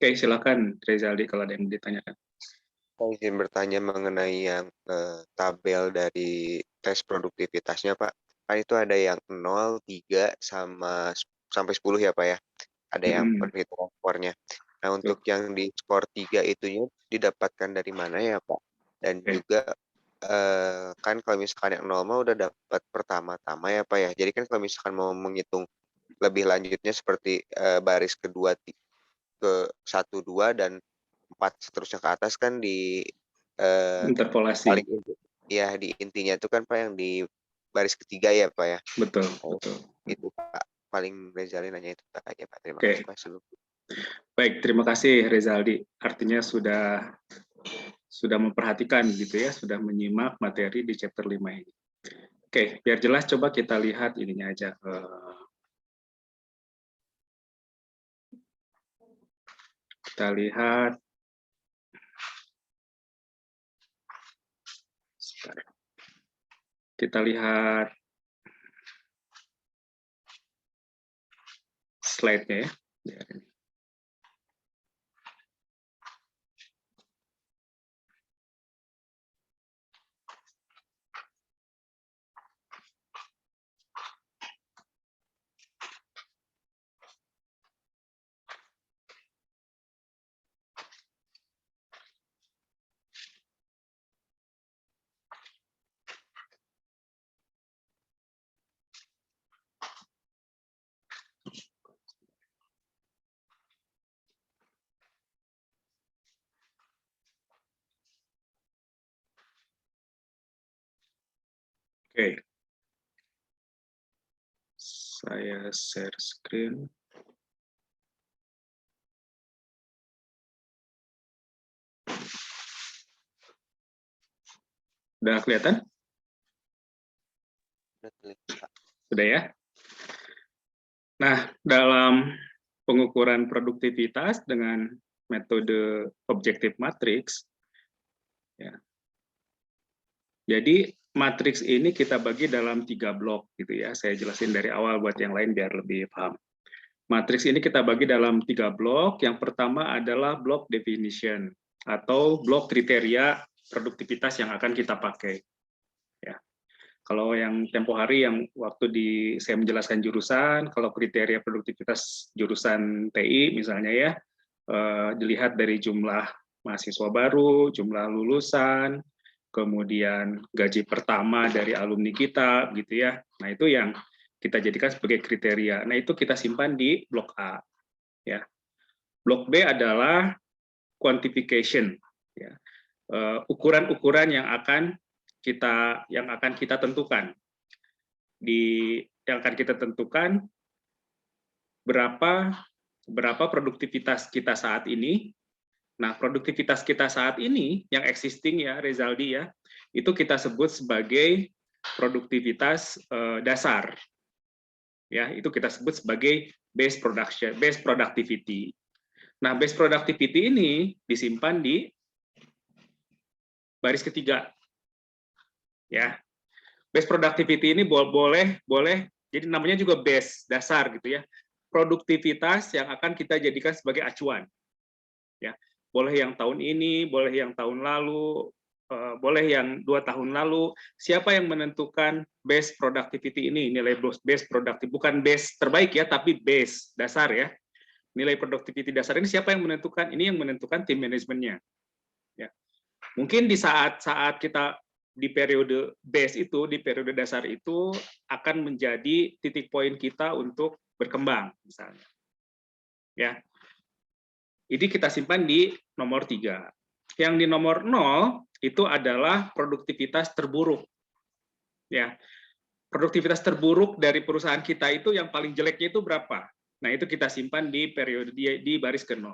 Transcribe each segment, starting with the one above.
Oke, silakan Rezaldi kalau ada yang ditanyakan. Saya izin bertanya mengenai yang tabel dari tes produktivitasnya, Pak. Kan itu ada yang 0, 3, sampai 10 ya, Pak ya. Ada yang perhitungan skornya. Nah, untuk yang di skor 3 itu didapatkan dari mana ya, Pak? Dan juga kan kalau misalkan yang 0 mah udah dapat pertama-tama ya, Pak ya. Jadi kan kalau misalkan mau menghitung lebih lanjutnya seperti baris kedua ke 1, 2, dan 4 seterusnya ke atas kan di Interpolasi. paling inti, ya di intinya itu kan Pak yang di baris ketiga ya Pak ya. Betul, Oh, betul. itu Pak, paling Rezali nanya itu aja Pak. Terima Oke. kasih Pak sebelumnya. Baik, terima kasih Rezaldi. Artinya sudah memperhatikan gitu ya, sudah menyimak materi di chapter 5 ini. Oke, biar jelas coba kita lihat ininya aja. Kita lihat. Kita lihat slide-nya ya. Oke. Saya share screen. Udah kelihatan? Sudah ya? Nah, dalam pengukuran produktivitas dengan metode objective matrix, ya. Jadi matriks ini kita bagi dalam 3 blok gitu ya. Saya jelasin dari awal buat yang lain biar lebih paham. Matriks ini kita bagi dalam 3 blok. Yang pertama adalah blok definition atau blok kriteria produktivitas yang akan kita pakai. Ya. Kalau yang tempo hari yang waktu saya menjelaskan jurusan, kalau kriteria produktivitas jurusan TI misalnya ya, dilihat dari jumlah mahasiswa baru, jumlah lulusan, kemudian gaji pertama dari alumni kita, gitu ya. Nah itu yang kita jadikan sebagai kriteria. Nah itu kita simpan di blok A. Ya. Blok B adalah quantification, ya. Ukuran-ukuran yang akan kita tentukan. Yang akan kita tentukan berapa produktivitas kita saat ini. Nah, produktivitas kita saat ini yang existing ya, Rezaldi ya, itu kita sebut sebagai produktivitas dasar. Ya, itu kita sebut sebagai base productivity. Nah, base productivity ini disimpan di baris ketiga. Ya. Base productivity ini boleh jadi namanya juga base dasar gitu ya. Produktivitas yang akan kita jadikan sebagai acuan. Ya. Boleh yang tahun ini, boleh yang tahun lalu, boleh yang 2 tahun lalu. Siapa yang menentukan base productivity ini? Nilai base productivity bukan base terbaik ya, tapi base dasar ya. Nilai productivity dasar ini siapa yang menentukan? Ini yang menentukan tim manajemennya. Ya. Mungkin di saat kita di periode base itu, di periode dasar itu akan menjadi titik poin kita untuk berkembang misalnya. Ya. Ini kita simpan di nomor 3. Yang di nomor 0 itu adalah produktivitas terburuk. Ya. Produktivitas terburuk dari perusahaan kita itu yang paling jeleknya itu berapa? Nah, itu kita simpan di periode di baris ke-0.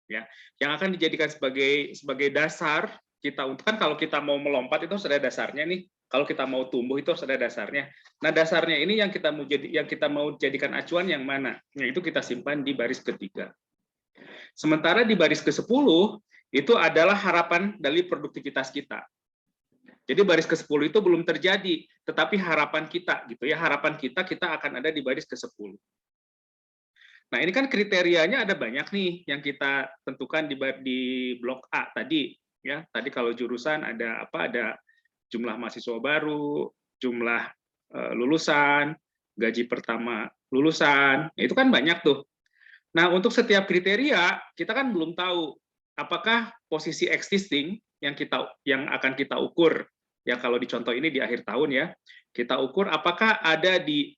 Ya. Yang akan dijadikan sebagai dasar kita untuk, kan kalau kita mau melompat itu harus ada dasarnya nih. Kalau kita mau tumbuh itu harus ada dasarnya. Nah, dasarnya ini yang kita mau jadikan acuan yang mana? Nah, itu kita simpan di baris ketiga. Sementara di baris ke-10 itu adalah harapan dari produktivitas kita. Jadi baris ke-10 itu belum terjadi, tetapi harapan kita gitu ya, harapan kita akan ada di baris ke-10. Nah, ini kan kriterianya ada banyak nih yang kita tentukan di blok A tadi, ya. Tadi kalau jurusan ada apa? Ada jumlah mahasiswa baru, jumlah lulusan, gaji pertama lulusan. Itu kan banyak tuh. Nah, untuk setiap kriteria kita kan belum tahu apakah posisi existing yang akan kita ukur, ya kalau di contoh ini di akhir tahun ya, kita ukur apakah ada di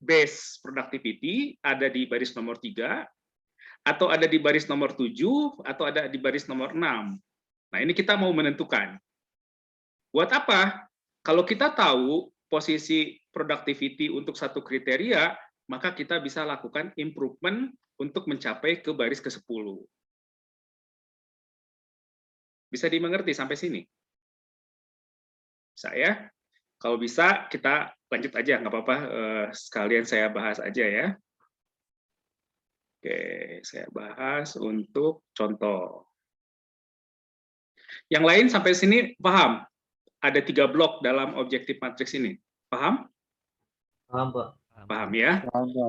base productivity, ada di baris nomor 3, atau ada di baris nomor 7, atau ada di baris nomor 6. Nah, ini kita mau menentukan. Buat apa? Kalau kita tahu posisi productivity untuk satu kriteria, maka kita bisa lakukan improvement untuk mencapai ke baris ke-10. Bisa dimengerti sampai sini? Saya, kalau bisa kita lanjut aja, nggak apa-apa, sekalian saya bahas aja ya. Oke, saya bahas untuk contoh. Yang lain sampai sini paham? Ada 3 blok dalam objektif matriks ini. Paham? Paham, Pak. Paham ya?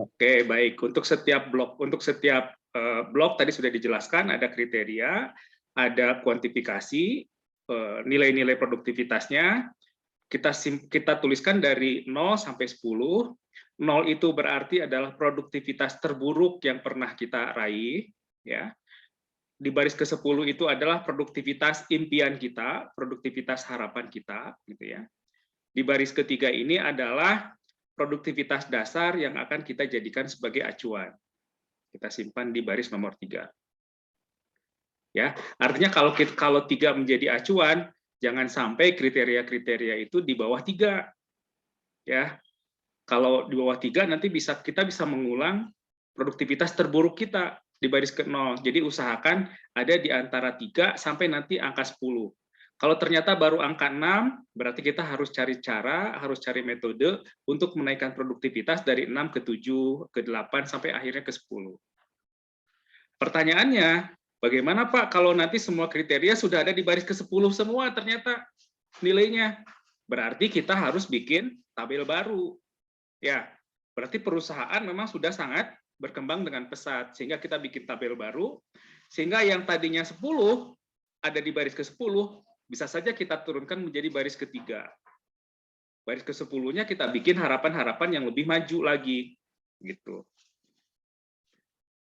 Oke, baik. Untuk setiap blok tadi sudah dijelaskan, ada kriteria, ada kuantifikasi, nilai-nilai produktivitasnya. Kita tuliskan dari 0 sampai 10. 0 itu berarti adalah produktivitas terburuk yang pernah kita raih, ya. Di baris ke-10 itu adalah produktivitas impian kita, produktivitas harapan kita, gitu ya. Di baris ketiga ini adalah produktivitas dasar yang akan kita jadikan sebagai acuan. Kita simpan di baris nomor 3. Ya, artinya kalau 3 menjadi acuan, jangan sampai kriteria-kriteria itu di bawah 3. Ya. Kalau di bawah 3 nanti kita bisa mengulang produktivitas terburuk kita di baris ke-0. Jadi usahakan ada di antara 3 sampai nanti angka 10. Kalau ternyata baru angka 6, berarti kita harus cari cara, harus cari metode untuk menaikkan produktivitas dari 6 ke 7, ke 8, sampai akhirnya ke 10. Pertanyaannya, bagaimana Pak kalau nanti semua kriteria sudah ada di baris ke-10 semua ternyata nilainya? Berarti kita harus bikin tabel baru. Ya, berarti perusahaan memang sudah sangat berkembang dengan pesat, sehingga kita bikin tabel baru, sehingga yang tadinya 10 ada di baris ke-10, bisa saja kita turunkan menjadi baris ke-3. Baris ke-10-nya kita bikin harapan-harapan yang lebih maju lagi. Gitu.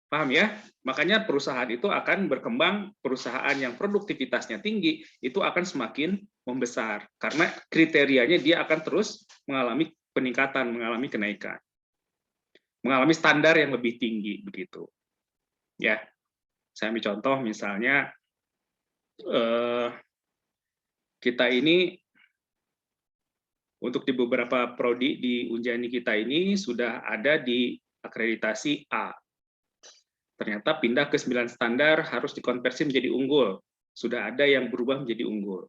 Paham ya? Makanya perusahaan itu akan berkembang, perusahaan yang produktivitasnya tinggi, itu akan semakin membesar. Karena kriterianya dia akan terus mengalami peningkatan, mengalami kenaikan, mengalami standar yang lebih tinggi begitu. Ya, saya ambil contoh misalnya kita ini untuk di beberapa prodi di Unjani kita ini sudah ada di akreditasi A. Ternyata pindah ke 9 standar harus dikonversi menjadi unggul. Sudah ada yang berubah menjadi unggul.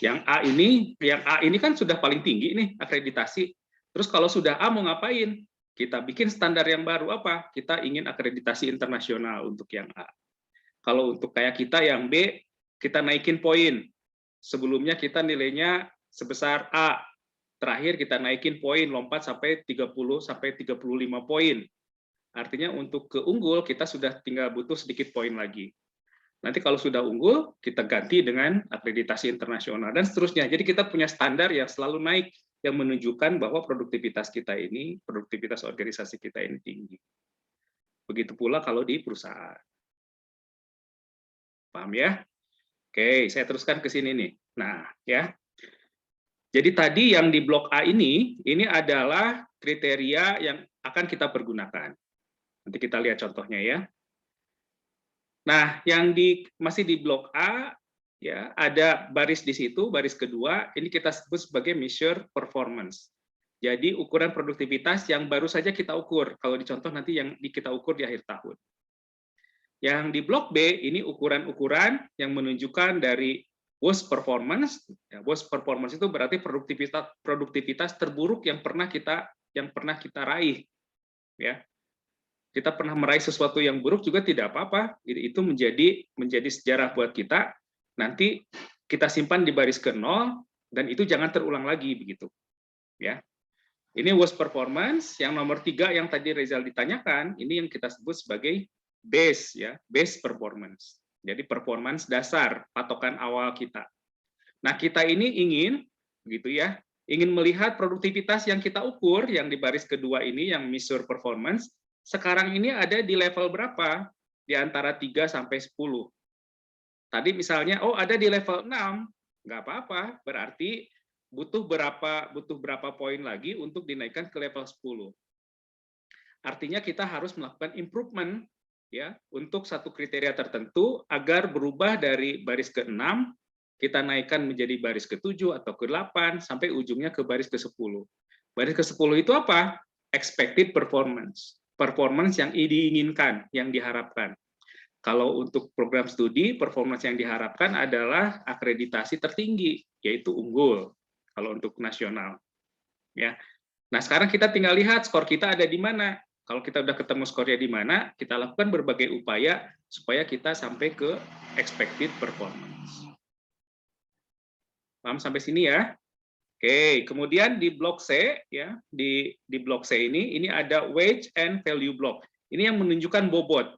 Yang A ini kan sudah paling tinggi nih akreditasi. Terus kalau sudah A mau ngapain? Kita bikin standar yang baru apa? Kita ingin akreditasi internasional untuk yang A. Kalau untuk kayak kita yang B, kita naikin poin. Sebelumnya kita nilainya sebesar A. Terakhir kita naikin poin, lompat sampai 30 sampai 35 poin. Artinya untuk ke unggul kita sudah tinggal butuh sedikit poin lagi. Nanti kalau sudah unggul, kita ganti dengan akreditasi internasional, dan seterusnya. Jadi kita punya standar yang selalu naik, yang menunjukkan bahwa produktivitas kita ini, produktivitas organisasi kita ini tinggi. Begitu pula kalau di perusahaan. Paham ya? Oke, saya teruskan ke sini nih. Nah, ya. Jadi tadi yang di blok A ini adalah kriteria yang akan kita pergunakan. Nanti kita lihat contohnya ya. Nah, yang masih di blok A, ya ada baris di situ, baris kedua, ini kita sebut sebagai measure performance. Jadi ukuran produktivitas yang baru saja kita ukur. Kalau dicontoh nanti yang kita ukur di akhir tahun. Yang di blok B ini ukuran-ukuran yang menunjukkan dari worst performance. Ya, worst performance itu berarti produktivitas terburuk yang pernah kita raih. Ya. Kita pernah meraih sesuatu yang buruk juga tidak apa-apa, itu menjadi sejarah buat kita. Nanti kita simpan di baris ke-0 dan itu jangan terulang lagi begitu. Ya. Ini worst performance. Yang nomor 3 yang tadi Rizal ditanyakan, ini yang kita sebut sebagai base, ya, base performance. Jadi performance dasar, patokan awal kita. Nah, kita ini ingin, gitu ya, ingin melihat produktivitas yang kita ukur, yang di baris kedua ini, yang measure performance, sekarang ini ada di level berapa? Di antara 3 sampai 10. Tadi misalnya, oh ada di level 6, nggak apa-apa, berarti butuh berapa poin lagi untuk dinaikkan ke level 10. Artinya kita harus melakukan improvement ya untuk satu kriteria tertentu agar berubah dari baris ke-6 kita naikkan menjadi baris ke-7 atau ke-8 sampai ujungnya ke baris ke-10. Baris ke-10 itu apa? Expected performance. Performance yang diinginkan, yang diharapkan. Kalau untuk program studi, performance yang diharapkan adalah akreditasi tertinggi, yaitu unggul. Kalau untuk nasional, ya. Nah sekarang kita tinggal lihat skor kita ada di mana. Kalau kita udah ketemu skornya di mana, kita lakukan berbagai upaya supaya kita sampai ke expected performance. Paham sampai sini ya? Oke, kemudian di blok C ya, di blok C ini ada wage and value block. Ini yang menunjukkan bobot.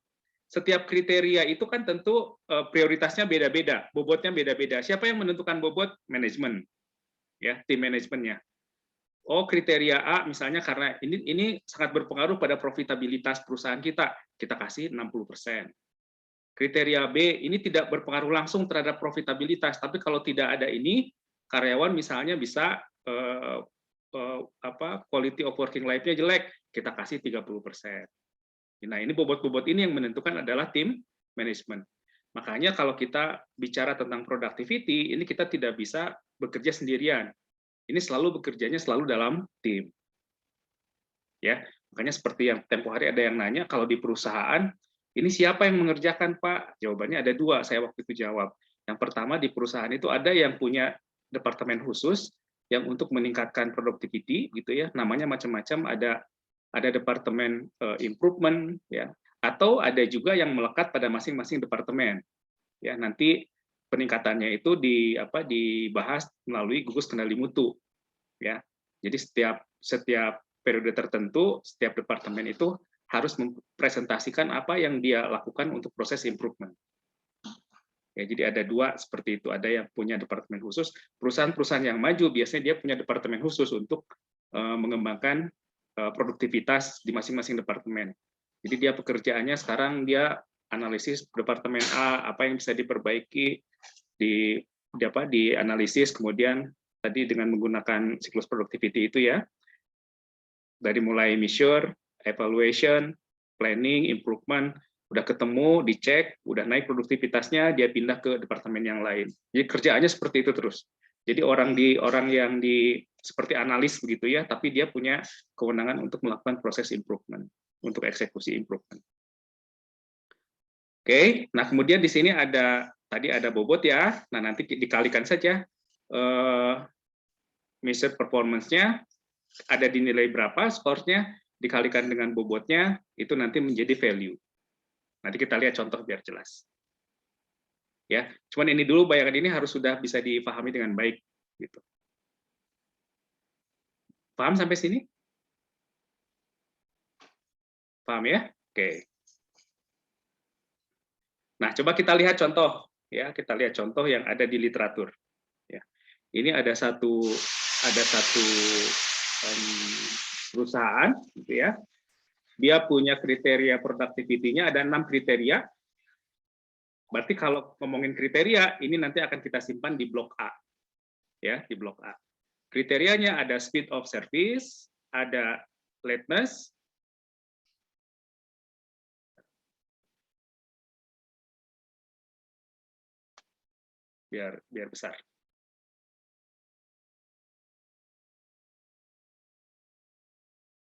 Setiap kriteria itu kan tentu prioritasnya beda-beda, bobotnya beda-beda. Siapa yang menentukan bobot? Manajemen. Ya, tim manajemennya. Oh, kriteria A misalnya karena ini sangat berpengaruh pada profitabilitas perusahaan kita kasih 60%. Kriteria B ini tidak berpengaruh langsung terhadap profitabilitas, tapi kalau tidak ada ini, karyawan misalnya bisa quality of working life-nya jelek, kita kasih 30%. Nah, ini bobot-bobot ini yang menentukan adalah tim manajemen. Makanya kalau kita bicara tentang productivity, ini kita tidak bisa bekerja sendirian. Ini selalu bekerjanya selalu dalam tim. Ya, makanya seperti yang tempo hari ada yang nanya, kalau di perusahaan, ini siapa yang mengerjakan, Pak? Jawabannya ada 2, saya waktu itu jawab. Yang pertama, di perusahaan itu ada yang punya departemen khusus yang untuk meningkatkan productivity gitu ya, namanya macam-macam, ada departemen improvement ya, atau ada juga yang melekat pada masing-masing departemen. Ya, nanti peningkatannya itu dibahas melalui gugus kendali mutu. Ya, jadi setiap periode tertentu, setiap departemen itu harus mempresentasikan apa yang dia lakukan untuk proses improvement. Ya, jadi ada 2 seperti itu. Ada yang punya departemen khusus. Perusahaan-perusahaan yang maju biasanya dia punya departemen khusus untuk mengembangkan produktivitas di masing-masing departemen. Jadi dia pekerjaannya sekarang dia analisis departemen A, apa yang bisa diperbaiki, dianalisis, kemudian tadi dengan menggunakan siklus productivity itu ya, dari mulai measure, evaluation, planning, improvement, udah ketemu, dicek, udah naik produktivitasnya, dia pindah ke departemen yang lain. Jadi kerjaannya seperti itu terus. Jadi orang yang seperti analis begitu ya, tapi dia punya kewenangan untuk melakukan proses improvement, untuk eksekusi improvement. Oke, nah kemudian di sini tadi ada bobot ya. Nah nanti dikalikan saja measure performance-nya ada di nilai berapa skornya dikalikan dengan bobotnya itu nanti menjadi value. Nanti kita lihat contoh biar jelas. Ya, cuman ini dulu bayangan ini harus sudah bisa dipahami dengan baik gitu. Paham sampai sini? Paham ya? Oke. Nah, coba kita lihat contoh ya, kita lihat contoh yang ada di literatur. Ya. Ini ada satu perusahaan gitu ya. Dia punya kriteria productivity-nya ada 6 kriteria. Berarti kalau ngomongin kriteria, ini nanti akan kita simpan di blok A. Ya, di blok A. Kriterianya ada speed of service, ada lateness, biar besar.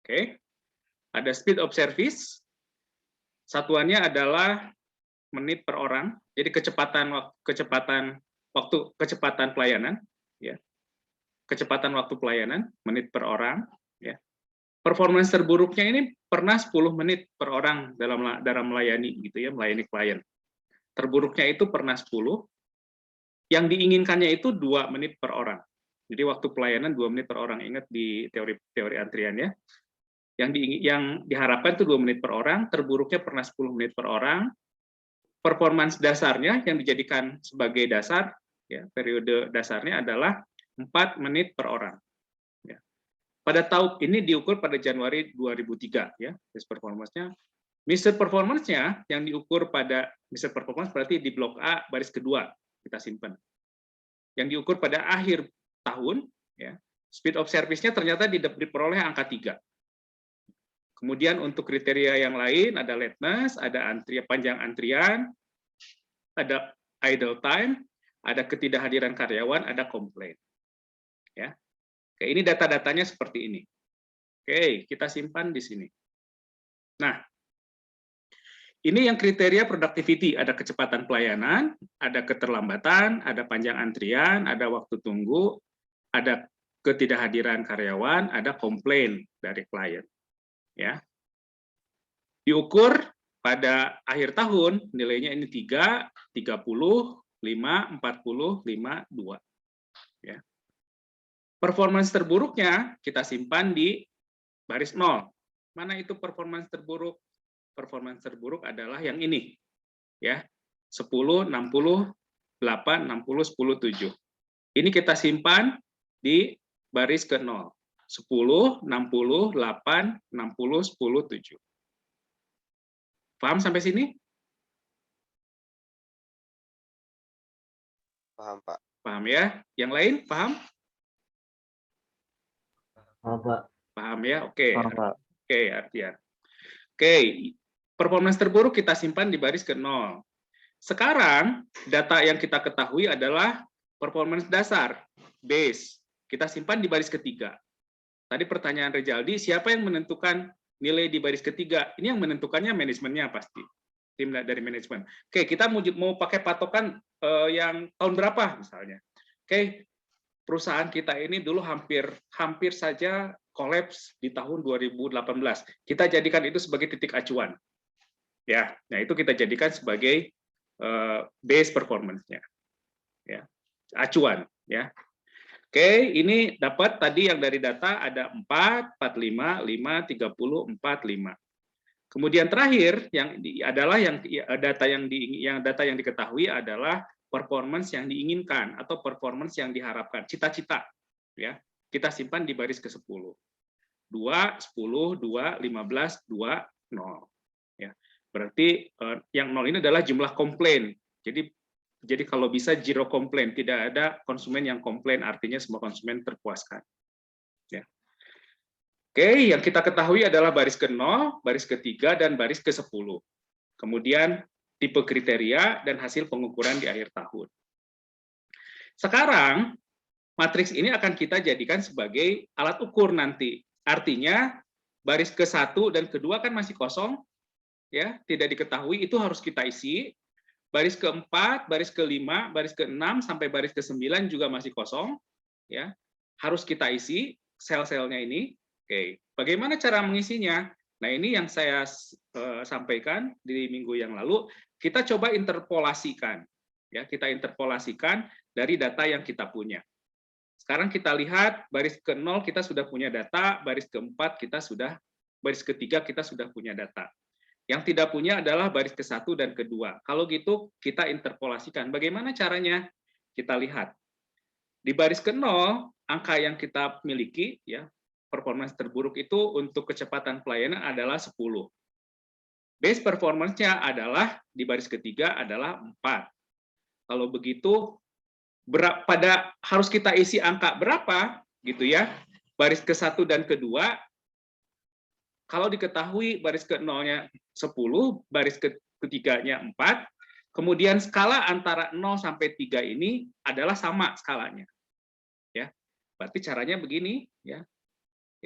Oke. Ada speed of service. Satuannya adalah menit per orang. Jadi kecepatan pelayanan ya. Kecepatan waktu pelayanan menit per orang ya. Performance terburuknya ini pernah 10 menit per orang dalam melayani gitu ya, melayani klien. Terburuknya itu pernah 10. Yang diinginkannya itu 2 menit per orang. Jadi waktu pelayanan 2 menit per orang, ingat di teori antrian ya. Yang diharapkan itu 2 menit per orang, terburuknya pernah 10 menit per orang. Performance dasarnya yang dijadikan sebagai dasar, ya, periode dasarnya adalah 4 menit per orang. Ya. Pada tahun ini diukur pada Januari 2003, ya, best performance-nya. Mr. Performance-nya yang diukur pada Mr. Performance berarti di blok A baris kedua kita simpan. Yang diukur pada akhir tahun, ya, speed of service-nya ternyata diperoleh angka 3. Kemudian untuk kriteria yang lain ada lateness, ada panjang antrian, ada idle time, ada ketidakhadiran karyawan, ada komplain. Ya. Oke, ini data-datanya seperti ini. Oke, kita simpan di sini. Nah, ini yang kriteria productivity, ada kecepatan pelayanan, ada keterlambatan, ada panjang antrian, ada waktu tunggu, ada ketidakhadiran karyawan, ada komplain dari klien. Ya. Diukur pada akhir tahun nilainya ini 3, 30, 5, 40, 5, 2. Ya. Performance terburuknya kita simpan di baris 0. Mana itu performance terburuk? Performance terburuk adalah yang ini. Ya. 10, 60, 8, 60, 10, 7. Ini kita simpan di baris ke 0. 10, 60, 8, 60, 10, 7. Paham sampai sini? Paham, Pak. Paham ya? Yang lain paham? Paham, Pak. Paham ya? Oke. Paham, Pak. Oke, artian. Oke, performance terburuk kita simpan di baris ke 0. Sekarang, data yang kita ketahui adalah performance dasar, base. Kita simpan di baris ketiga. Tadi pertanyaan Rejaldi, siapa yang menentukan nilai di baris ketiga? Ini yang menentukannya manajemennya pasti. Tim dari manajemen. Oke, kita mau pakai patokan yang tahun berapa misalnya. Oke, perusahaan kita ini dulu hampir saja kolaps di tahun 2018. Kita jadikan itu sebagai titik acuan. Ya, nah itu kita jadikan sebagai base performance-nya. Ya, acuan ya. Oke, ini dapat tadi yang dari data ada 4, 45, 5, 30, 4, 5. Kemudian terakhir yang adalah data yang diketahui adalah performance yang diinginkan atau performance yang diharapkan, cita-cita ya. Kita simpan di baris ke-10. 2, 10, 2, 15, 2, 0. Ya. Berarti yang 0 ini adalah jumlah komplain. Jadi kalau bisa zero komplain, tidak ada konsumen yang komplain, artinya semua konsumen terpuaskan. Ya. Oke, yang kita ketahui adalah baris ke-0, baris ke-3, dan baris ke-10. Kemudian tipe kriteria dan hasil pengukuran di akhir tahun. Sekarang, matriks ini akan kita jadikan sebagai alat ukur nanti. Artinya, baris ke-1 dan ke-2 kan masih kosong, ya, tidak diketahui, itu harus kita isi. Baris ke-4, baris ke-5, baris ke-6 sampai baris ke-9 juga masih kosong, ya. Harus kita isi sel-selnya ini. Oke, bagaimana cara mengisinya? Nah, ini yang saya sampaikan di minggu yang lalu. Kita coba interpolasikan, ya. Kita interpolasikan dari data yang kita punya. Sekarang kita lihat baris ke-0 kita sudah punya data, baris ke-4 baris ke-3 kita sudah punya data. Yang tidak punya adalah baris ke-1 dan ke-2. Kalau gitu, kita interpolasikan. Bagaimana caranya? Kita lihat. Di baris ke-0, angka yang kita miliki, ya, performance terburuk itu untuk kecepatan pelayanan adalah 10. Base performance-nya adalah, di baris ketiga adalah 4. Kalau begitu, harus kita isi angka berapa, gitu ya. Baris ke-1 dan ke-2, kalau diketahui baris ke-0-nya 10, baris ketiganya 4, kemudian skala antara 0 sampai 3 ini adalah sama skalanya. Ya. Berarti caranya begini, ya.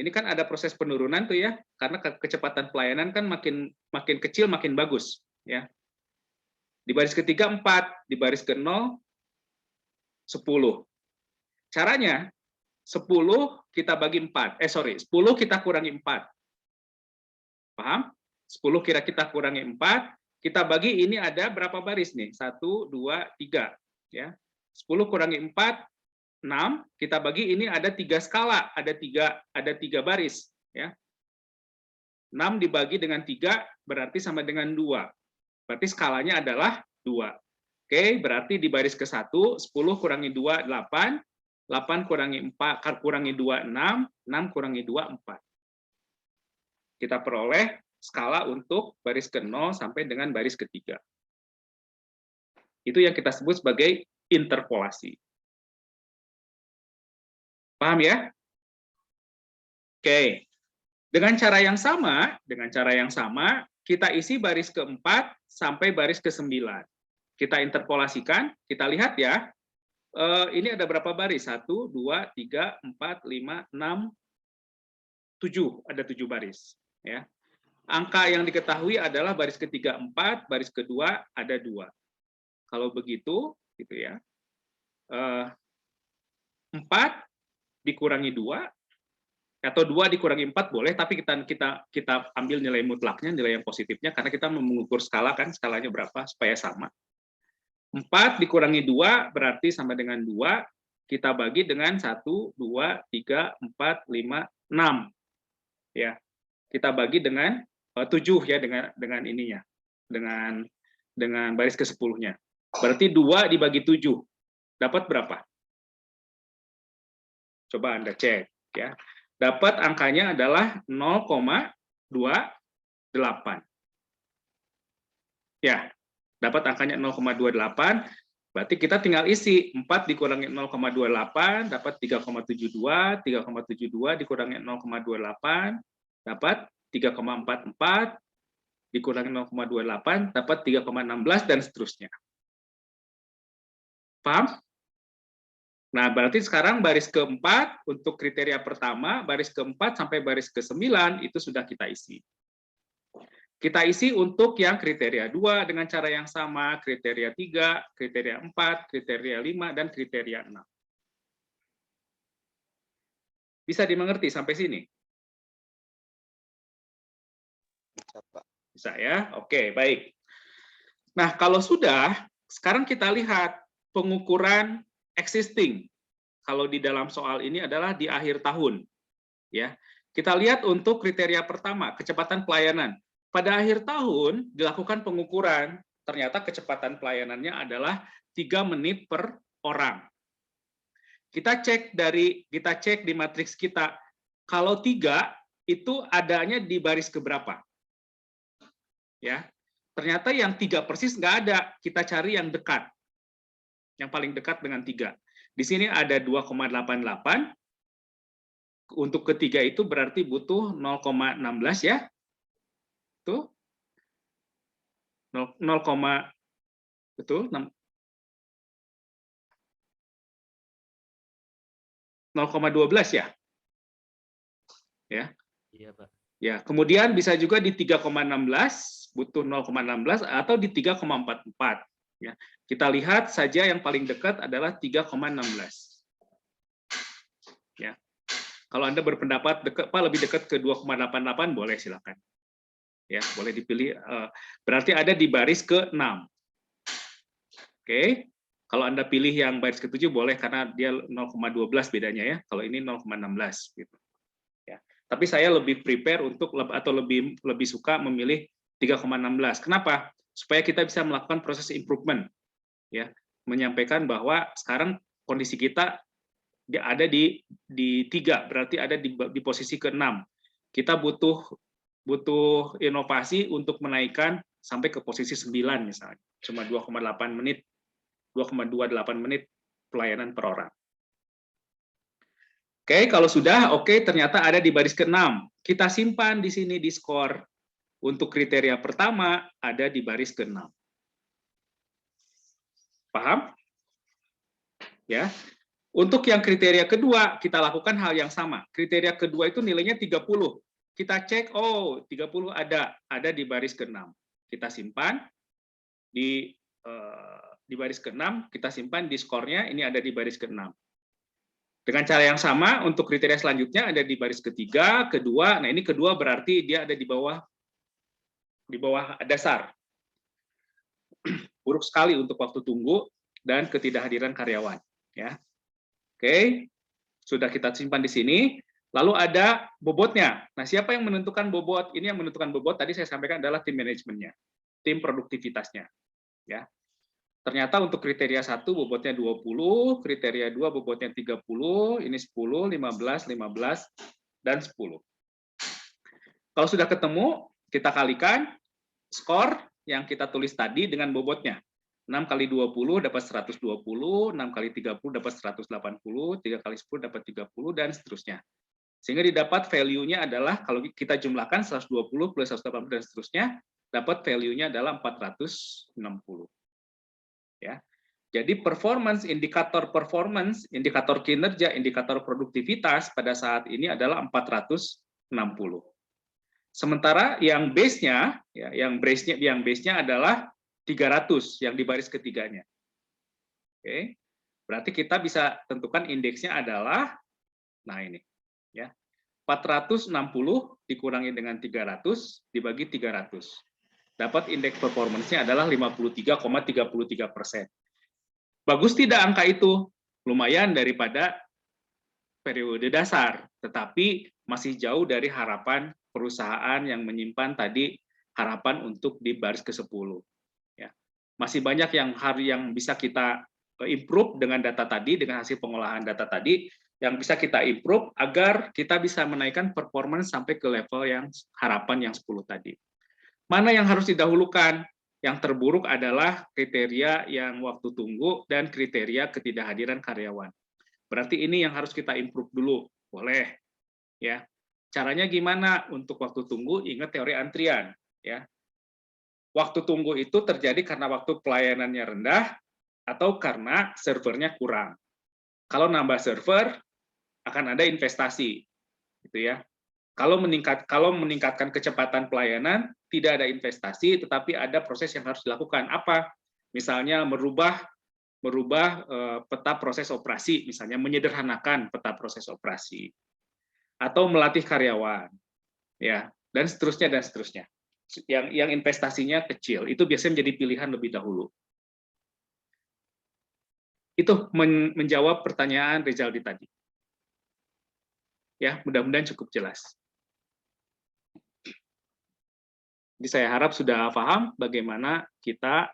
Ini kan ada proses penurunan tuh ya, karena kecepatan pelayanan kan makin kecil makin bagus, ya. Di baris ketiga 4, di baris ke-0 10. Caranya 10 kita bagi 4. 10 kita kurangi 4. Paham? 10 kira kita kurangi 4, kita bagi ini ada berapa baris nih? 1, 2, 3. Ya. 10 kurangi 4, 6 kita bagi, ini ada 3 skala, ada tiga baris, ya. 6 dibagi dengan 3 berarti sama dengan 2. Berarti skalanya adalah 2. Oke, berarti di baris ke-1, 10 kurangi 2, 8. 8 kurangi 4, kurangi 2, 6. 6 kurangi 2, 4. Kita peroleh skala untuk baris ke-0 sampai dengan baris ke-3. Itu yang kita sebut sebagai interpolasi. Paham ya? Oke. Dengan cara yang sama, kita isi baris ke-4 sampai baris ke-9. Kita interpolasikan, kita lihat ya. Ini ada berapa baris? 1, 2, 3, 4, 5, 6, 7. Ada 7 baris. Ya. Angka yang diketahui adalah baris ketiga 4, baris kedua ada 2. Kalau begitu, gitu ya. 4 dikurangi 2, atau 2 dikurangi 4 boleh, tapi kita ambil nilai mutlaknya, nilai yang positifnya, karena kita mengukur skala kan, skalanya berapa, supaya sama. 4 dikurangi 2 berarti sama dengan 2, kita bagi dengan 1, 2, 3, 4, 5, 6. Ya. Kita bagi dengan 7 ya, dengan ininya. Dengan baris ke-10-nya. Berarti 2 dibagi 7. Dapat berapa? Coba Anda cek ya. Dapat angkanya adalah 0,28. Ya, dapat angkanya 0,28. Berarti kita tinggal isi 4 dikurangi 0,28 dapat 3,72, 3,72 dikurangi 0,28 dapat 3,44, dikurangi 0,28 dapat 3,16 dan seterusnya. Paham? Nah, berarti sekarang baris keempat untuk kriteria pertama, baris keempat sampai baris ke-9 itu sudah kita isi. Kita isi untuk yang kriteria 2 dengan cara yang sama, kriteria 3, kriteria 4, kriteria 5, dan kriteria 6. Bisa dimengerti sampai sini? Bisa ya? Oke, baik. Nah, kalau sudah, sekarang kita lihat pengukuran existing. Kalau di dalam soal ini adalah di akhir tahun. Ya. Kita lihat untuk kriteria pertama, kecepatan pelayanan. Pada akhir tahun dilakukan pengukuran, ternyata kecepatan pelayanannya adalah 3 menit per orang. Kita cek di matriks kita, kalau 3 itu adanya di baris keberapa? Ya, ternyata yang 3 persis nggak ada. Kita cari yang dekat, yang paling dekat dengan 3. Di sini ada 2,88. Untuk ketiga itu berarti butuh 0,16 ya. Tuh. 0, betul 0,12 ya. Ya. Iya, Pak. Ya, kemudian bisa juga di 3,16 butuh 0,16 atau di 3,44 ya. Kita lihat saja yang paling dekat adalah 3,16. Ya. Kalau Anda berpendapat lebih dekat ke 2,88 boleh silakan. Ya, boleh dipilih, berarti ada di baris ke-6. Oke. Kalau Anda pilih yang baris ke-7 boleh karena dia 0,12 bedanya ya. Kalau ini 0,16 gitu. Ya. Tapi saya lebih prepare atau lebih suka memilih 3,16. Kenapa? Supaya kita bisa melakukan proses improvement. Ya, menyampaikan bahwa sekarang kondisi kita ada di 3, berarti ada di posisi ke-6. Kita butuh inovasi untuk menaikkan sampai ke posisi 9 misalnya. Cuma 2,28 menit pelayanan per orang. Oke, kalau sudah, oke, ternyata ada di baris ke-6. Kita simpan di sini di skor. Untuk kriteria pertama, ada di baris ke-6. Paham? Ya. Untuk yang kriteria kedua, kita lakukan hal yang sama. Kriteria kedua itu nilainya 30. Kita cek, oh, 30 ada di baris ke-6. Kita simpan di baris ke-6, kita simpan di skornya, ini ada di baris ke-6. Dengan cara yang sama, untuk kriteria selanjutnya ada di baris ketiga, kedua. Nah, ini kedua berarti dia ada di bawah dasar. Buruk sekali untuk waktu tunggu dan ketidakhadiran karyawan. Ya. Oke, sudah kita simpan di sini. Lalu ada bobotnya. Nah, siapa yang menentukan bobot? Ini yang menentukan bobot tadi saya sampaikan adalah tim manajemennya, tim produktivitasnya. Ya. Ternyata untuk kriteria 1 bobotnya 20, kriteria 2 bobotnya 30, ini 10, 15, 15, dan 10. Kalau sudah ketemu, kita kalikan skor yang kita tulis tadi dengan bobotnya. 6 kali 20 dapat 120, 6 kali 30 dapat 180, 3 kali 10 dapat 30, dan seterusnya. Sehingga didapat value-nya adalah, kalau kita jumlahkan 120 plus 180 dan seterusnya, dapat value-nya adalah 460. Ya. Jadi performance, indikator kinerja, indikator produktivitas pada saat ini adalah 460. Sementara yang base-nya, ya, yang base-nya adalah 300 yang di baris ketiganya. Oke. Berarti kita bisa tentukan indeksnya adalah, nah ini, ya, 460 dikurangi dengan 300 dibagi 300. Dapat indeks performance-nya adalah 53,33%. Bagus tidak angka itu? Lumayan daripada periode dasar, tetapi masih jauh dari harapan perusahaan yang menyimpan tadi harapan untuk di baris ke-10. Ya. Masih banyak yang bisa kita improve dengan data tadi, dengan hasil pengolahan data tadi, yang bisa kita improve agar kita bisa menaikkan performance sampai ke level yang harapan yang 10 tadi. Mana yang harus didahulukan? Yang terburuk adalah kriteria yang waktu tunggu dan kriteria ketidakhadiran karyawan. Berarti ini yang harus kita improve dulu, boleh. Ya, caranya gimana untuk waktu tunggu? Ingat teori antrian. Ya, waktu tunggu itu terjadi karena waktu pelayanannya rendah atau karena servernya kurang. Kalau nambah server akan ada investasi, gitu ya. Kalau meningkatkan kecepatan pelayanan, tidak ada investasi, tetapi ada proses yang harus dilakukan. Apa? Misalnya merubah peta proses operasi, misalnya menyederhanakan peta proses operasi, atau melatih karyawan, ya, dan seterusnya dan seterusnya. Yang investasinya kecil, itu biasanya menjadi pilihan lebih dahulu. Itu menjawab pertanyaan Rizaldi tadi. Ya, mudah-mudahan cukup jelas. Jadi saya harap sudah paham bagaimana kita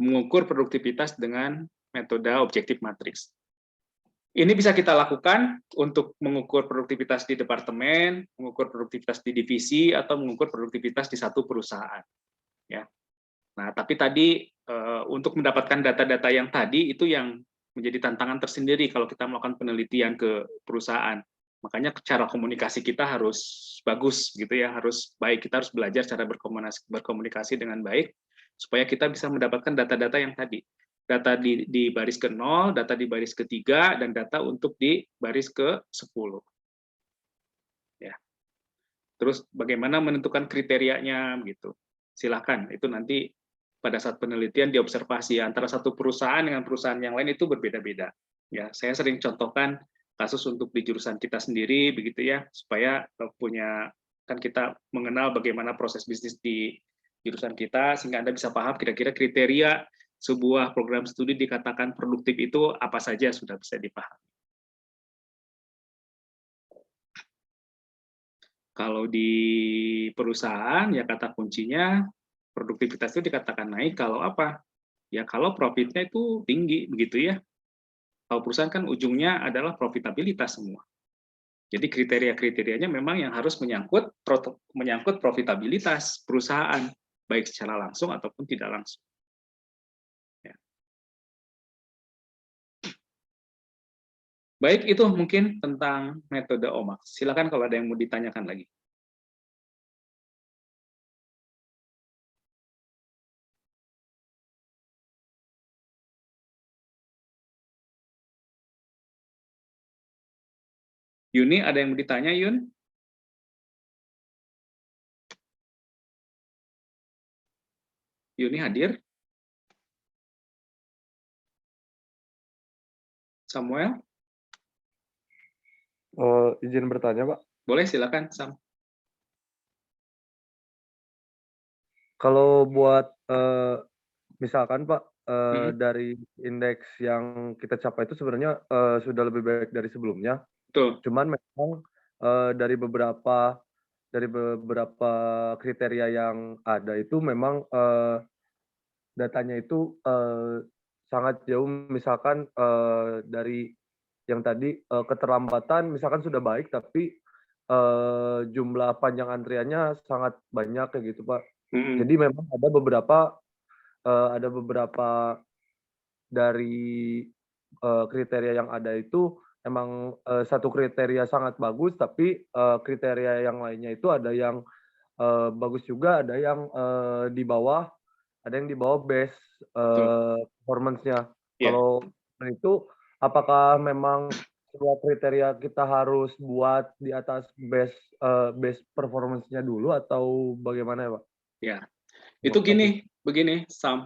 mengukur produktivitas dengan metode objektif matriks. Ini bisa kita lakukan untuk mengukur produktivitas di departemen, mengukur produktivitas di divisi, atau mengukur produktivitas di satu perusahaan. Ya. Nah, tapi tadi untuk mendapatkan data-data yang tadi itu yang menjadi tantangan tersendiri kalau kita melakukan penelitian ke perusahaan. Makanya cara komunikasi kita harus bagus, gitu ya, harus baik. Kita harus belajar cara berkomunikasi dengan baik supaya kita bisa mendapatkan data-data yang tadi. Data di baris ke-0, data di baris ke-3, dan data untuk di baris ke-10. Ya. Terus bagaimana menentukan kriterianya, gitu. Silakan, itu nanti pada saat penelitian diobservasi antara satu perusahaan dengan perusahaan yang lain itu berbeda-beda. Ya, saya sering contohkan kasus untuk di jurusan kita sendiri, begitu ya, supaya kan kita mengenal bagaimana proses bisnis di jurusan kita, sehingga Anda bisa paham kira-kira kriteria sebuah program studi dikatakan produktif itu apa saja sudah bisa dipahami. Kalau di perusahaan, ya kata kuncinya produktivitas itu dikatakan naik kalau apa? Ya kalau profitnya itu tinggi, begitu ya. Kalau perusahaan kan ujungnya adalah profitabilitas semua. Jadi kriteria-kriterianya memang yang harus menyangkut profitabilitas perusahaan, baik secara langsung ataupun tidak langsung. Ya. Baik, itu mungkin tentang metode OMAX. Silakan kalau ada yang mau ditanyakan lagi. Yuni, ada yang mau ditanya, Yun? Yuni hadir? Samuel? Izin bertanya, Pak. Boleh, silakan, Sam. Kalau buat misalkan Pak, Mhm, dari indeks yang kita capai itu sebenarnya, sudah lebih baik dari sebelumnya. betul. Cuman memang, dari beberapa kriteria yang ada itu memang, datanya itu, sangat jauh misalkan, dari yang tadi, keterlambatan misalkan sudah baik tapi, jumlah panjang antriannya sangat banyak kayak gitu, Pak. Mhm, Jadi memang ada beberapa dari, kriteria yang ada itu emang, satu kriteria sangat bagus tapi, kriteria yang lainnya itu ada yang, bagus juga, ada yang di bawah base, betul. performance-nya. Iya. Kalau itu apakah memang semua kriteria kita harus buat di atas base performance-nya dulu atau bagaimana ya, Pak? Ya, itu Terima kasih. begini, Sam.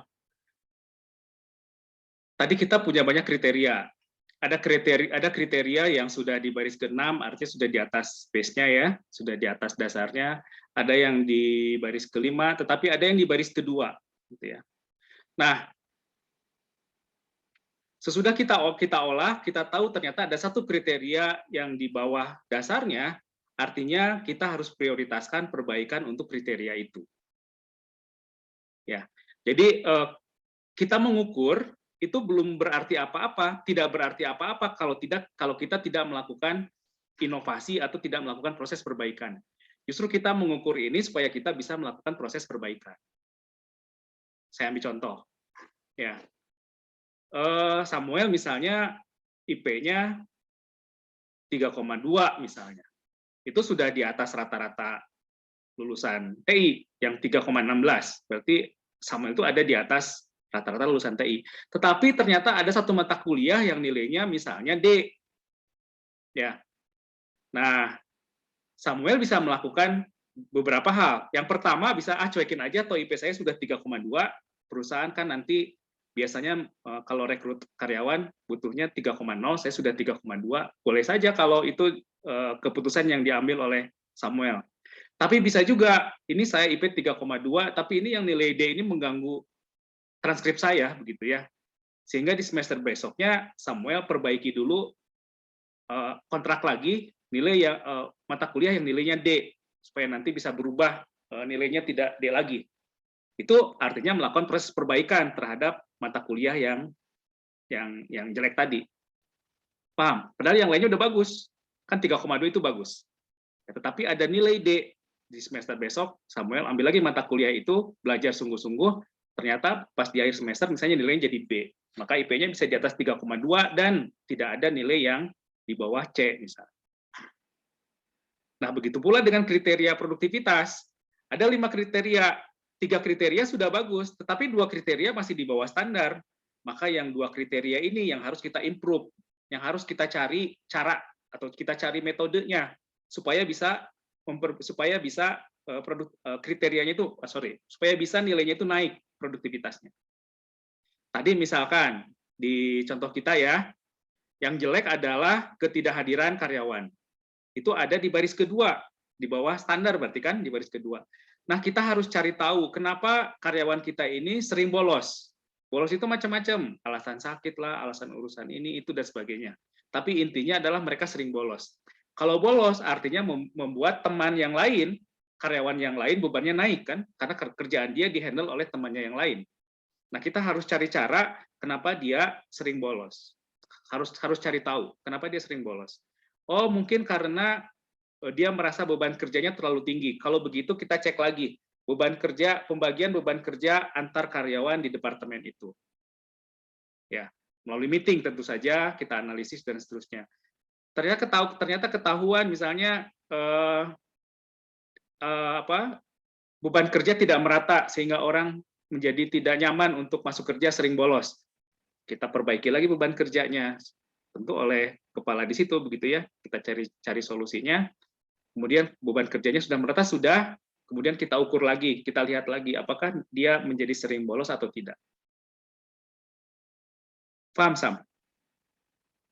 Tadi kita punya banyak kriteria. Ada kriteria yang sudah di baris ke-6, artinya sudah di atas base-nya ya, sudah di atas dasarnya. Ada yang di baris ke-5, tetapi ada yang di baris kedua, gitu ya. Nah, sesudah kita olah, kita tahu ternyata ada satu kriteria yang di bawah dasarnya, artinya kita harus prioritaskan perbaikan untuk kriteria itu. Ya, jadi kita mengukur itu belum berarti apa-apa, tidak berarti apa-apa kalau kita tidak melakukan inovasi atau tidak melakukan proses perbaikan. Justru kita mengukur ini supaya kita bisa melakukan proses perbaikan. Saya ambil contoh, ya. Samuel misalnya IP-nya 3,2 misalnya. Itu sudah di atas rata-rata lulusan TI yang 3,16. Berarti Samuel itu ada di atas rata-rata lulusan TI. Tetapi ternyata ada satu mata kuliah yang nilainya misalnya D. Ya. Nah, Samuel bisa melakukan beberapa hal. Yang pertama bisa cuekin aja atau IP saya sudah 3,2, perusahaan kan nanti biasanya kalau rekrut karyawan butuhnya 3,0, saya sudah 3,2, boleh saja kalau itu keputusan yang diambil oleh Samuel. Tapi bisa juga ini saya IP 3,2 tapi ini yang nilai D ini mengganggu transkrip saya begitu ya. Sehingga di semester besoknya Samuel perbaiki dulu kontrak lagi nilai yang mata kuliah yang nilainya D supaya nanti bisa berubah nilainya tidak D lagi. Itu artinya melakukan proses perbaikan terhadap mata kuliah yang jelek tadi. Paham? Padahal yang lainnya udah bagus. Kan 3,2 itu bagus. Ya, tetapi ada nilai D di semester besok, Samuel ambil lagi mata kuliah itu, belajar sungguh-sungguh, ternyata pas di akhir semester misalnya nilainya jadi B. Maka IP-nya bisa di atas 3,2 dan tidak ada nilai yang di bawah C misalnya. Nah, begitu pula dengan kriteria produktivitas. Ada 5 kriteria, 3 kriteria sudah bagus, tetapi 2 kriteria masih di bawah standar. Maka yang 2 kriteria ini yang harus kita improve, yang harus kita cari cara atau kita cari metodenya supaya bisa kriterianya itu supaya bisa nilainya itu naik produktivitasnya. Tadi misalkan di contoh kita ya, yang jelek adalah ketidakhadiran karyawan. Itu ada di baris kedua, di bawah standar berarti kan di baris kedua. Nah, kita harus cari tahu kenapa karyawan kita ini sering bolos. Bolos itu macam-macam, alasan sakit lah, alasan urusan ini, itu, dan sebagainya. Tapi intinya adalah mereka sering bolos. Kalau bolos artinya membuat teman yang lain, karyawan yang lain bebannya naik kan, karena kerjaan dia dihandle oleh temannya yang lain. Nah, kita harus cari cara kenapa dia sering bolos. Harus cari tahu kenapa dia sering bolos. Oh, mungkin karena dia merasa beban kerjanya terlalu tinggi. Kalau begitu kita cek lagi pembagian beban kerja antar karyawan di departemen itu. Ya, melalui meeting tentu saja kita analisis dan seterusnya. Ternyata ketahuan misalnya beban kerja tidak merata sehingga orang menjadi tidak nyaman untuk masuk kerja, sering bolos. Kita perbaiki lagi beban kerjanya, tentu oleh kepala di situ begitu ya. Kita cari solusinya. Kemudian beban kerjanya sudah merata, kemudian kita ukur lagi, kita lihat lagi apakah dia menjadi sering bolos atau tidak. Paham, Sam?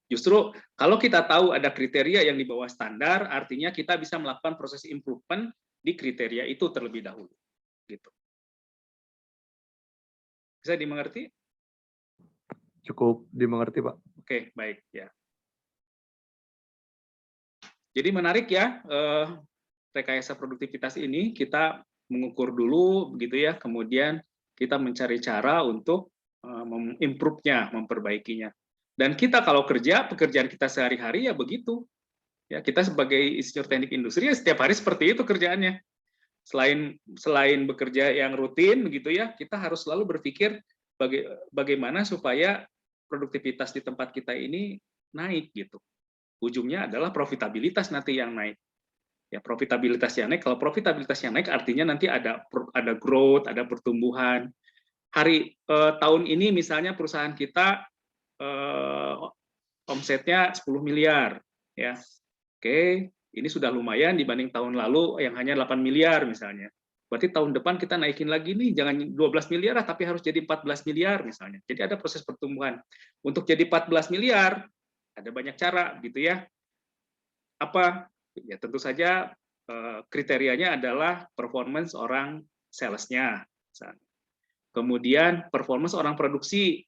Justru kalau kita tahu ada kriteria yang di bawah standar, artinya kita bisa melakukan proses improvement di kriteria itu terlebih dahulu. Gitu. Bisa dimengerti? Cukup dimengerti, Pak. Oke, baik ya. Jadi menarik ya, rekayasa produktivitas ini kita mengukur dulu begitu ya, kemudian kita mencari cara untuk mengimprove-nya, memperbaikinya. Dan kita kalau kerja, pekerjaan kita sehari-hari ya begitu. Ya, kita sebagai insinyur teknik industri ya setiap hari seperti itu kerjaannya. Selain bekerja yang rutin begitu ya, kita harus selalu berpikir bagaimana supaya produktivitas di tempat kita ini naik gitu. Ujungnya adalah profitabilitas nanti yang naik. Ya, profitabilitas yang naik. Kalau profitabilitas yang naik artinya nanti ada growth, ada pertumbuhan. Tahun ini misalnya perusahaan kita omsetnya 10 miliar ya. Oke, ini sudah lumayan dibanding tahun lalu yang hanya 8 miliar misalnya. Berarti tahun depan kita naikin lagi nih, jangan 12 miliar tapi harus jadi 14 miliar misalnya. Jadi ada proses pertumbuhan. Untuk jadi 14 miliar ada banyak cara gitu ya. Apa? Ya tentu saja kriterianya adalah performance orang sales-nya. Kemudian performance orang produksi.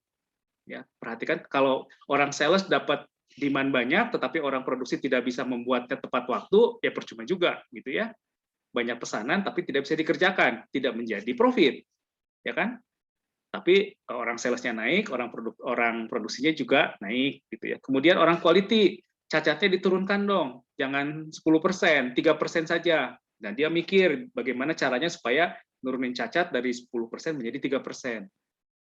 Ya, perhatikan kalau orang sales dapat demand banyak, tetapi orang produksi tidak bisa membuatnya tepat waktu, ya percuma juga, gitu ya. Banyak pesanan tapi tidak bisa dikerjakan, tidak menjadi profit, ya kan? Tapi orang salesnya naik, orang produksinya juga naik, gitu ya. Kemudian orang quality, cacatnya diturunkan dong, jangan 10%, 3% saja. Dan dia mikir bagaimana caranya supaya nurunin cacat dari 10% menjadi 3%.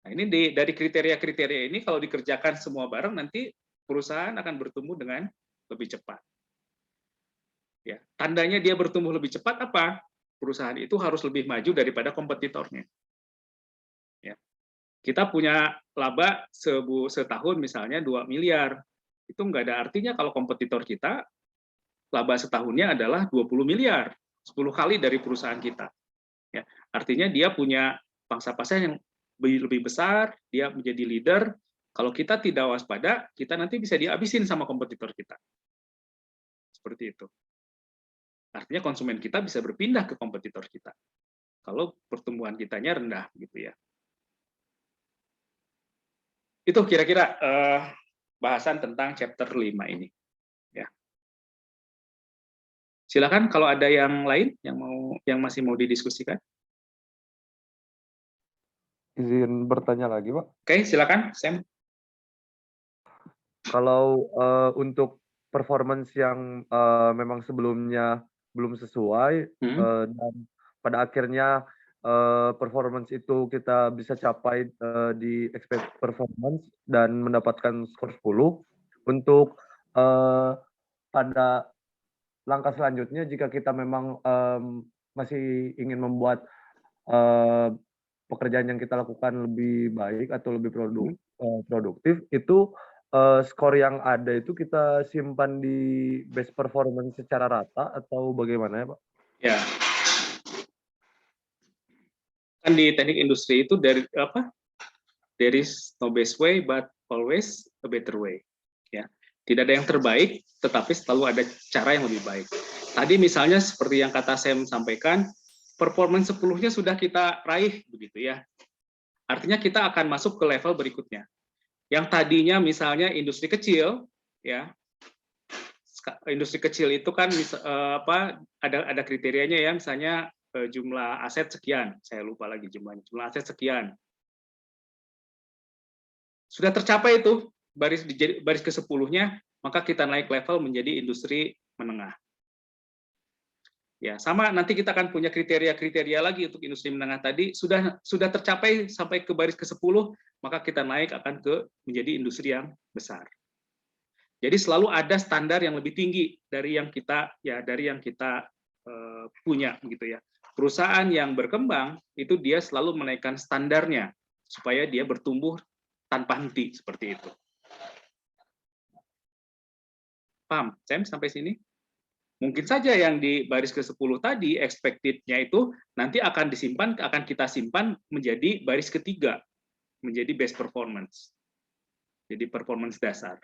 Nah, ini dari kriteria-kriteria ini kalau dikerjakan semua bareng nanti perusahaan akan bertumbuh dengan lebih cepat. Ya, tandanya dia bertumbuh lebih cepat apa? Perusahaan itu harus lebih maju daripada kompetitornya. Ya. Kita punya laba setahun misalnya 2 miliar. Itu nggak ada artinya kalau kompetitor kita laba setahunnya adalah 20 miliar, 10 kali dari perusahaan kita. Ya, artinya dia punya pangsa pasar yang lebih besar, dia menjadi leader. Kalau kita tidak waspada, kita nanti bisa dihabisin sama kompetitor kita. Seperti itu. Artinya konsumen kita bisa berpindah ke kompetitor kita. Kalau pertumbuhan kitanya rendah, gitu ya. Itu kira-kira bahasan tentang chapter 5 ini. Ya. Silakan kalau ada yang lain yang masih mau didiskusikan. Izin bertanya lagi, Pak. Oke, silakan, Sam. Kalau untuk performance yang memang sebelumnya belum sesuai dan pada akhirnya performance itu kita bisa capai di expect performance dan mendapatkan skor 10 untuk pada langkah selanjutnya jika kita memang masih ingin membuat pekerjaan yang kita lakukan lebih baik atau lebih produktif itu skor yang ada itu kita simpan di base performance secara rata atau bagaimana ya, Pak? Ya. Kan di teknik industri itu there is no best way but always a better way. Ya. Tidak ada yang terbaik, tetapi selalu ada cara yang lebih baik. Tadi misalnya seperti yang kata Sam sampaikan, performance 10-nya sudah kita raih begitu ya. Artinya kita akan masuk ke level berikutnya. Yang tadinya misalnya industri kecil ya. Industri kecil itu kan ada kriterianya ya, misalnya jumlah aset sekian, saya lupa lagi jumlah aset sekian. Sudah tercapai itu baris ke-10-nya, maka kita naik level menjadi industri menengah. Ya, sama nanti kita akan punya kriteria-kriteria lagi untuk industri menengah tadi, sudah tercapai sampai ke baris ke-10, maka kita naik akan menjadi industri yang besar. Jadi selalu ada standar yang lebih tinggi dari yang kita punya gitu ya. Perusahaan yang berkembang itu dia selalu menaikkan standarnya supaya dia bertumbuh tanpa henti seperti itu. Paham, Sam, sampai sini? Mungkin saja yang di baris ke-10 tadi expected-nya itu nanti akan kita simpan menjadi baris ketiga, menjadi best performance. Jadi performance dasar.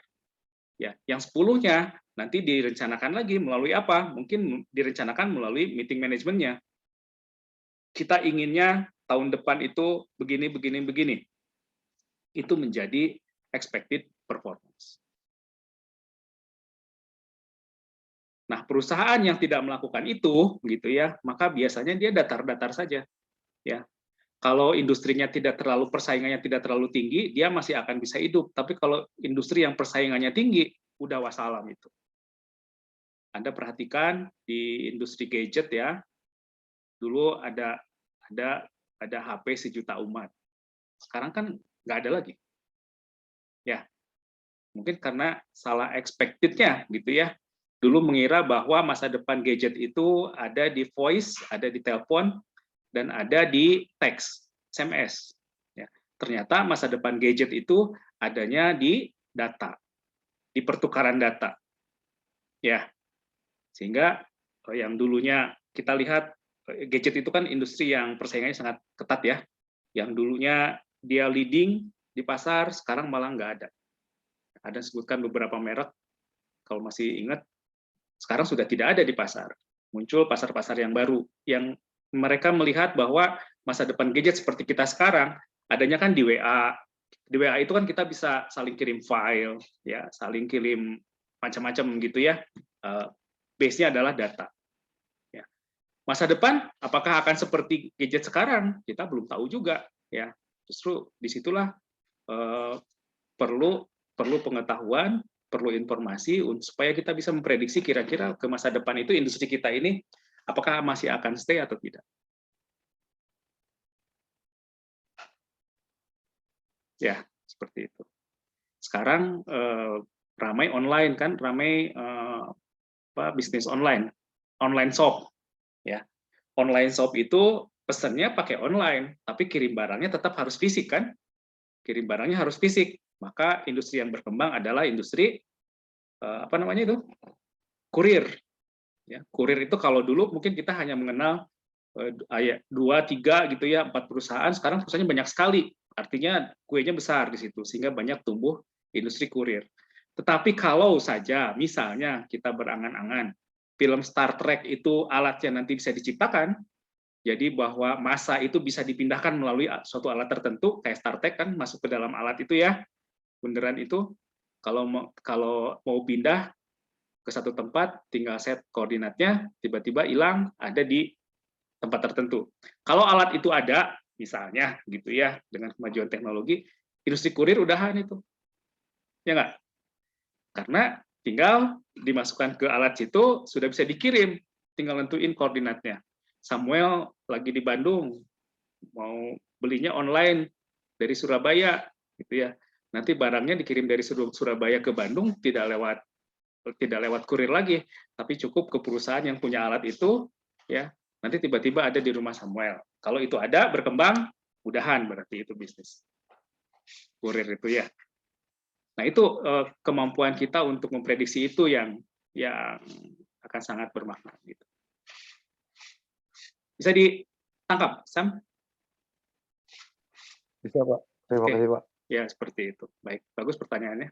Ya, yang 10-nya nanti direncanakan lagi melalui apa? Mungkin direncanakan melalui meeting manajemennya. Kita inginnya tahun depan itu begini. Itu menjadi expected performance. Nah, perusahaan yang tidak melakukan itu, gitu ya, maka biasanya dia datar-datar saja, ya. Kalau industrinya tidak terlalu persaingannya tidak terlalu tinggi, dia masih akan bisa hidup. Tapi kalau industri yang persaingannya tinggi, udah wassalam itu. Anda perhatikan di industri gadget ya, dulu ada HP 1 juta umat. Sekarang kan nggak ada lagi. Ya, mungkin karena salah expected-nya gitu ya. Dulu mengira bahwa masa depan gadget itu ada di voice, ada di telepon, dan ada di teks, SMS. Ya, ternyata masa depan gadget itu adanya di data, di pertukaran data. Ya, sehingga yang dulunya kita lihat gadget itu kan industri yang persaingannya sangat ketat ya. Yang dulunya dia leading di pasar, sekarang malah nggak ada. Ada sebutkan beberapa merek, kalau masih ingat, sekarang sudah tidak ada di pasar. Muncul pasar-pasar yang baru, yang mereka melihat bahwa masa depan gadget seperti kita sekarang, adanya kan di WA. Di WA itu kan kita bisa saling kirim file, ya, saling kirim macam-macam gitu ya. Base-nya adalah data. Ya. Masa depan, apakah akan seperti gadget sekarang? Kita belum tahu juga. Ya, justru disitulah perlu pengetahuan, perlu informasi supaya kita bisa memprediksi kira-kira ke masa depan itu industri kita ini apakah masih akan stay atau tidak. Ya, seperti itu. Sekarang ramai online kan, ramai bisnis online shop, ya. Online shop itu pesannya pakai online, tapi kirim barangnya tetap harus fisik kan? Kirim barangnya harus fisik. Maka industri yang berkembang adalah industri apa namanya itu? Kurir. Ya, kurir itu kalau dulu mungkin kita hanya mengenal 2, 3 gitu ya, 4 perusahaan, sekarang perusahaannya banyak sekali. Artinya kuenya besar di situ sehingga banyak tumbuh industri kurir. Tetapi kalau saja misalnya kita berangan-angan film Star Trek itu alatnya nanti bisa diciptakan, jadi bahwa massa itu bisa dipindahkan melalui suatu alat tertentu kayak Star Trek kan masuk ke dalam alat itu ya. Beneran itu kalau mau pindah ke satu tempat tinggal set koordinatnya, tiba-tiba hilang ada di tempat tertentu. Kalau alat itu ada, misalnya gitu ya, dengan kemajuan teknologi, industri kurir udahan itu. Ya nggak? Karena tinggal dimasukkan ke alat situ, sudah bisa dikirim, tinggal nentuin koordinatnya. Samuel lagi di Bandung, mau belinya online dari Surabaya, gitu ya. Nanti barangnya dikirim dari Surabaya ke Bandung, tidak lewat kurir lagi, tapi cukup ke perusahaan yang punya alat itu, ya. Nanti tiba-tiba ada di rumah Samuel. Kalau itu ada, berkembang, mudahan berarti itu bisnis. Kurir itu ya. Nah, itu kemampuan kita untuk memprediksi itu yang akan sangat bermakna. Gitu. Bisa ditangkap, Sam? Bisa, Pak. Terima kasih, Pak. Ya, seperti itu. Baik, bagus pertanyaannya.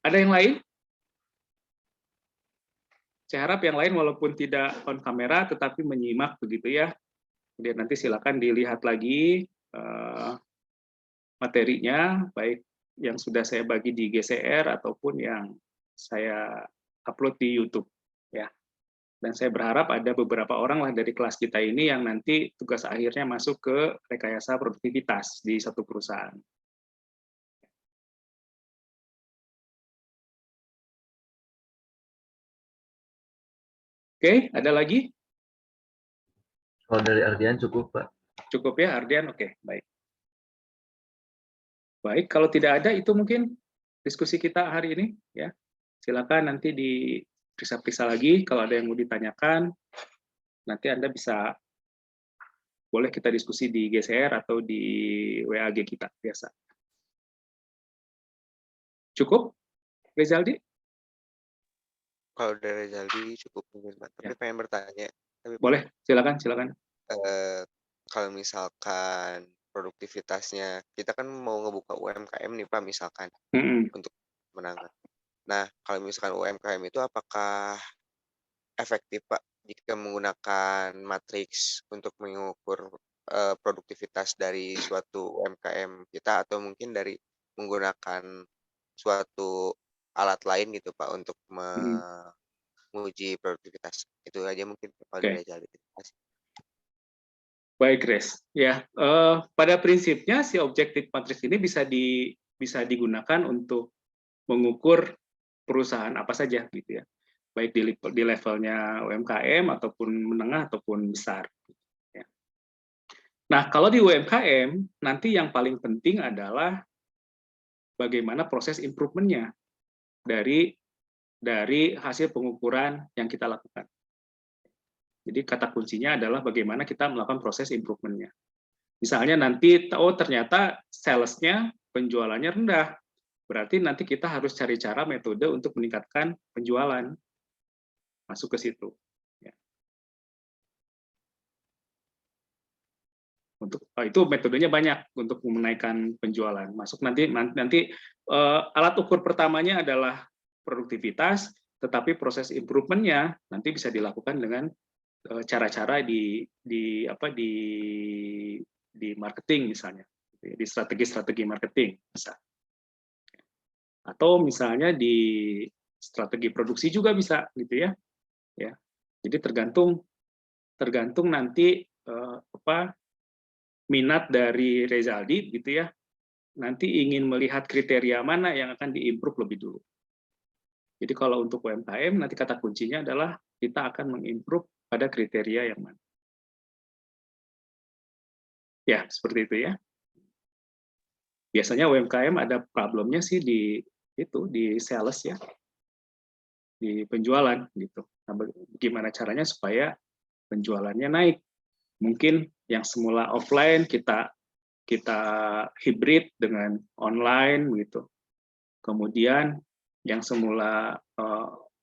Ada yang lain? Saya harap yang lain walaupun tidak on kamera, tetapi menyimak begitu ya. Kemudian nanti silakan dilihat lagi materinya, baik yang sudah saya bagi di GCR ataupun yang saya upload di YouTube. Ya. Dan saya berharap ada beberapa orang lah dari kelas kita ini yang nanti tugas akhirnya masuk ke rekayasa produktivitas di satu perusahaan. Oke, ada lagi? Kalau dari Ardian cukup, Pak. Cukup ya, Ardian? Oke, baik. Baik, kalau tidak ada, itu mungkin diskusi kita hari ini. Ya, silakan nanti diperiksa-periksa lagi. Kalau ada yang mau ditanyakan, nanti Anda bisa, boleh kita diskusi di GCR atau di WAG kita, biasa. Cukup, Rezaldi? Kalau dari Rizaldi cukup mungkin, Pak. Tapi Ya. pengen bertanya. Boleh, silakan. Kalau misalkan produktivitasnya, kita kan mau ngebuka UMKM nih, Pak, misalkan, untuk menangani. Nah, kalau misalkan UMKM itu apakah efektif, Pak, jika menggunakan matriks untuk mengukur produktivitas dari suatu UMKM kita, atau mungkin dari menggunakan suatu alat lain gitu Pak untuk Hmm. menguji produktivitas. Itu aja mungkin kalau Oke. dari Jalil. Terima kasih. Baik, Grace. Ya, pada prinsipnya si objektif matriks ini bisa digunakan untuk mengukur perusahaan apa saja gitu ya. Baik di levelnya UMKM ataupun menengah ataupun besar. Ya. Nah, kalau di UMKM nanti yang paling penting adalah bagaimana proses improve-nya dari hasil pengukuran yang kita lakukan. Jadi kata kuncinya adalah bagaimana kita melakukan proses improve-nya. Misalnya nanti, oh ternyata sales-nya, penjualannya rendah. Berarti nanti kita harus cari cara metode untuk meningkatkan penjualan. Masuk ke situ. Ya. Itu metodenya banyak untuk menaikkan penjualan. Masuk nanti alat ukur pertamanya adalah produktivitas, tetapi proses improve-nya nanti bisa dilakukan dengan cara-cara di marketing misalnya, di strategi marketing bisa, atau misalnya di strategi produksi juga bisa gitu ya. Jadi tergantung nanti minat dari Rezaldi gitu ya. Nanti ingin melihat kriteria mana yang akan diimprove lebih dulu. Jadi kalau untuk UMKM nanti kata kuncinya adalah kita akan mengimprove pada kriteria yang mana. Ya, seperti itu ya. Biasanya UMKM ada problemnya sih di sales ya, di penjualan gitu. Nah, bagaimana caranya supaya penjualannya naik? Mungkin yang semula offline kita hibrid dengan online gitu. Kemudian yang semula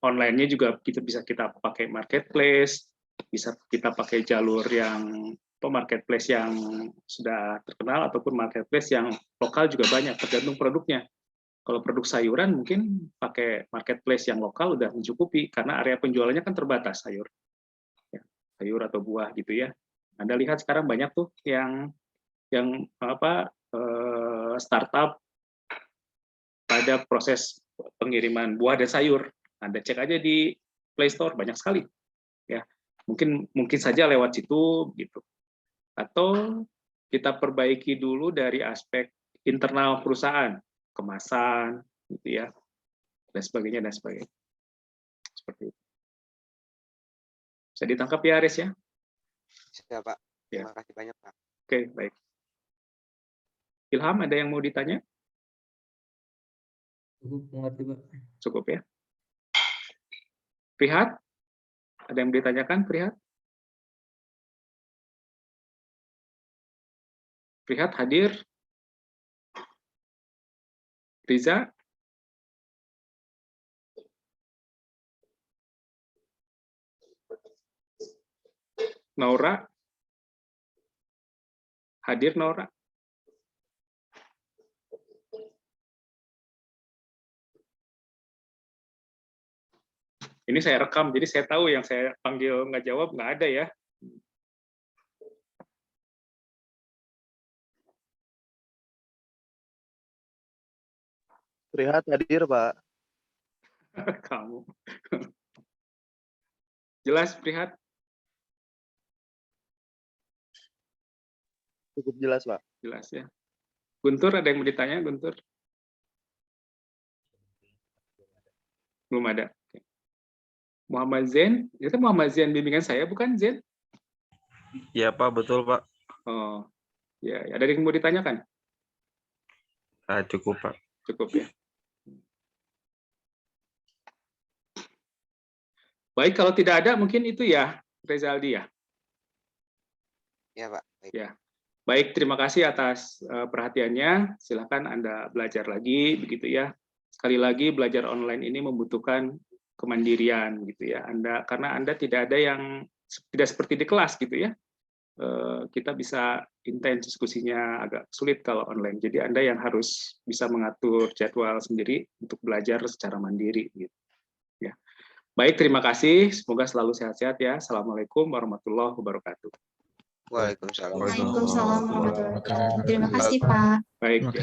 online-nya juga bisa kita pakai marketplace, bisa kita pakai jalur yang marketplace yang sudah terkenal ataupun marketplace yang lokal juga banyak, tergantung produknya. Kalau produk sayuran mungkin pakai marketplace yang lokal udah mencukupi karena area penjualannya kan terbatas sayur atau buah gitu ya. Anda lihat sekarang banyak tuh yang startup pada proses pengiriman buah dan sayur. Anda cek aja di Play Store banyak sekali. Ya, mungkin saja lewat situ gitu. Atau kita perbaiki dulu dari aspek internal perusahaan, kemasan, gitu ya, dan sebagainya. Seperti itu. Bisa ditangkap ya, Aris ya? Siap, Pak. Ya. Terima kasih banyak, Pak. Oke, baik. Ilham, ada yang mau ditanya? Cukup mengerti, Pak. Cukup ya. Prihat, ada yang ditanyakan, Prihat? Prihat hadir? Riza? Naura? Hadir Naura? Ini saya rekam, jadi saya tahu yang saya panggil nggak jawab nggak ada ya. Prihat hadir, Pak. Kamu. Jelas, Prihat? Cukup jelas, Pak. Jelas ya. Guntur, ada yang mau ditanya, Guntur? Belum ada. Oke. Muhammad Zain, itu Muhammad Zain bimbingan saya, bukan Zain? Iya Pak, betul Pak. Oh, ya, ada yang mau ditanyakan? Cukup Pak. Cukup ya. Baik, kalau tidak ada mungkin itu ya, Rezaldi ya. Ya, Pak. Baik. Ya. Baik, terima kasih atas perhatiannya. Silakan Anda belajar lagi begitu ya. Sekali lagi belajar online ini membutuhkan kemandirian gitu ya. Karena Anda tidak ada yang tidak seperti di kelas gitu ya. Kita bisa intens diskusinya agak sulit kalau online. Jadi Anda yang harus bisa mengatur jadwal sendiri untuk belajar secara mandiri gitu. Ya. Baik, terima kasih. Semoga selalu sehat-sehat ya. Assalamualaikum warahmatullahi wabarakatuh. Waalaikumsalam. Waalaikumsalam warahmatullahi wabarakatuh. Terima kasih, Pak. Baik.